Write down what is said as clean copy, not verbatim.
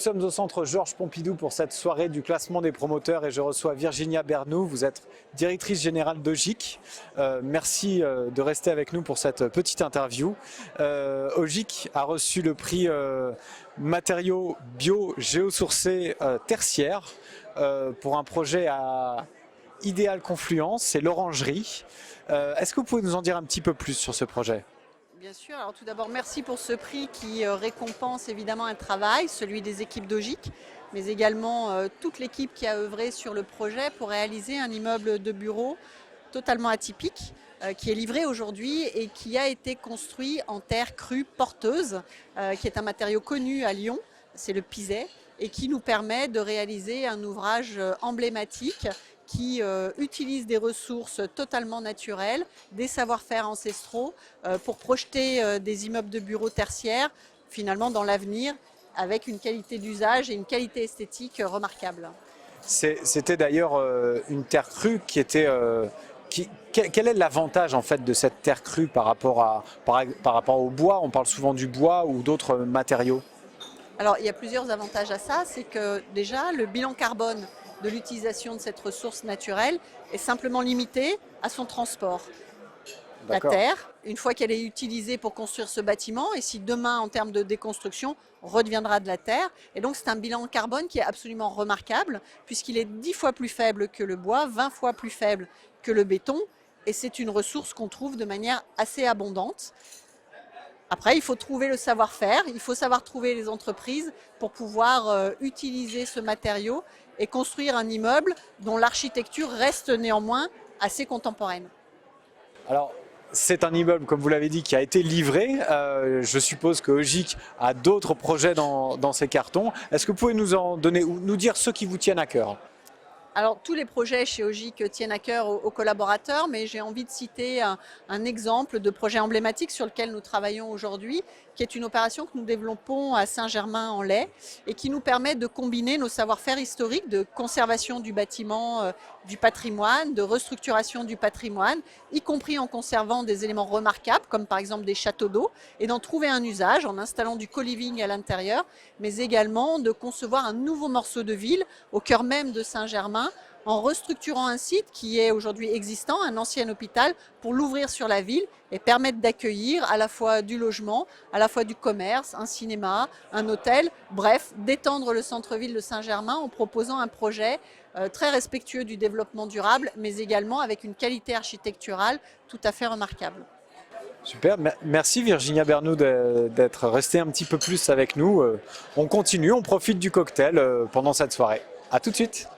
sommes au centre Georges Pompidou pour cette soirée du classement des promoteurs et je reçois Virginia Bernoult. Vous êtes directrice générale d'Ogic. Merci de rester avec nous pour cette petite interview. Ogic a reçu le prix matériaux bio géosourcés tertiaires pour un projet à Idéal Confluence, c'est l'orangerie. Est-ce que vous pouvez nous en dire un petit peu plus sur ce projet ? Bien sûr, alors tout d'abord merci pour ce prix qui récompense évidemment un travail, celui des équipes d'Ogic, mais également toute l'équipe qui a œuvré sur le projet pour réaliser un immeuble de bureau totalement atypique qui est livré aujourd'hui et qui a été construit en terre crue porteuse, qui est un matériau connu à Lyon, c'est le Pisé, et qui nous permet de réaliser un ouvrage emblématique qui utilise des ressources totalement naturelles, des savoir-faire ancestraux pour projeter des immeubles de bureaux tertiaires finalement dans l'avenir avec une qualité d'usage et une qualité esthétique remarquable. C'était d'ailleurs une terre crue qui était... Quel est l'avantage en fait de cette terre crue par rapport au bois? On parle souvent du bois ou d'autres matériaux. Alors il y a plusieurs avantages à ça, c'est que déjà le bilan carbone de l'utilisation de cette ressource naturelle est simplement limitée à son transport. La terre, une fois qu'elle est utilisée pour construire ce bâtiment, et si demain en termes de déconstruction redeviendra de la terre, et donc c'est un bilan carbone qui est absolument remarquable puisqu'il est 10 fois plus faible que le bois, 20 fois plus faible que le béton, et c'est une ressource qu'on trouve de manière assez abondante. Après, il faut trouver le savoir-faire, il faut savoir trouver les entreprises pour pouvoir utiliser ce matériau et construire un immeuble dont l'architecture reste néanmoins assez contemporaine. Alors, c'est un immeuble, comme vous l'avez dit, qui a été livré. Je suppose que Ogic a d'autres projets dans ces cartons. Est-ce que vous pouvez nous en donner ou nous dire ceux qui vous tiennent à cœur ? Alors, tous les projets chez Ogic tiennent à cœur aux collaborateurs, mais j'ai envie de citer un exemple de projet emblématique sur lequel nous travaillons aujourd'hui, qui est une opération que nous développons à Saint-Germain-en-Laye et qui nous permet de combiner nos savoir-faire historiques de conservation du bâtiment, du patrimoine, de restructuration du patrimoine, y compris en conservant des éléments remarquables, comme par exemple des châteaux d'eau, et d'en trouver un usage en installant du co-living à l'intérieur, mais également de concevoir un nouveau morceau de ville au cœur même de Saint-Germain, en restructurant un site qui est aujourd'hui existant, un ancien hôpital, pour l'ouvrir sur la ville et permettre d'accueillir à la fois du logement, à la fois du commerce, un cinéma, un hôtel, bref, d'étendre le centre-ville de Saint-Germain en proposant un projet très respectueux du développement durable, mais également avec une qualité architecturale tout à fait remarquable. Super, merci Virginia Bernoult d'être restée un petit peu plus avec nous. On continue, on profite du cocktail pendant cette soirée. À tout de suite.